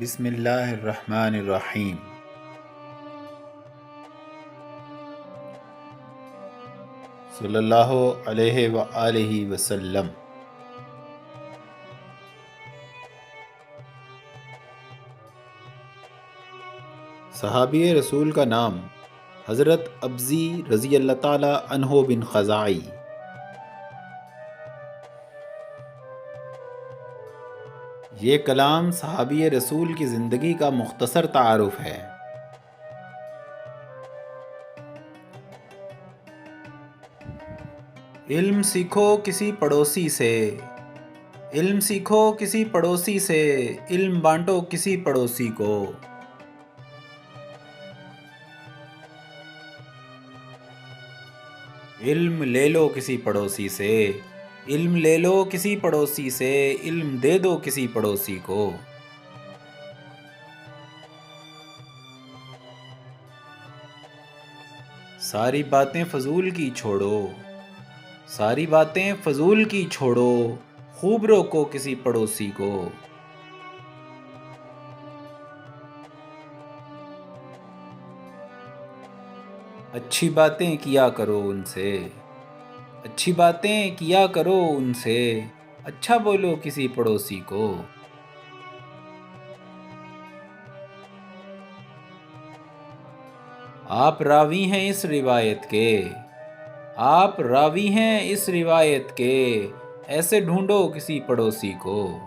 بسم اللہ الرحمن الرحیم۔ صلی اللہ علیہ وآلہ وسلم۔ صحابی رسول کا نام حضرت ابزی رضی اللہ تعالی عنہ بن خزاعی۔ یہ کلام صحابی رسول کی زندگی کا مختصر تعارف ہے۔ علم سیکھو کسی پڑوسی سے، علم سیکھو کسی پڑوسی سے، علم بانٹو کسی پڑوسی کو۔ علم لے لو کسی پڑوسی سے، علم لے لو کسی پڑوسی سے، علم دے دو کسی پڑوسی کو۔ ساری باتیں فضول کی چھوڑو، ساری باتیں فضول کی چھوڑو، خوب روکو کسی پڑوسی کو۔ اچھی باتیں کیا کرو ان سے، اچھی باتیں کیا کرو ان سے، اچھا بولو کسی پڑوسی کو۔ آپ راوی ہیں اس روایت کے، آپ راوی ہیں اس روایت کے، ایسے ڈھونڈو کسی پڑوسی کو۔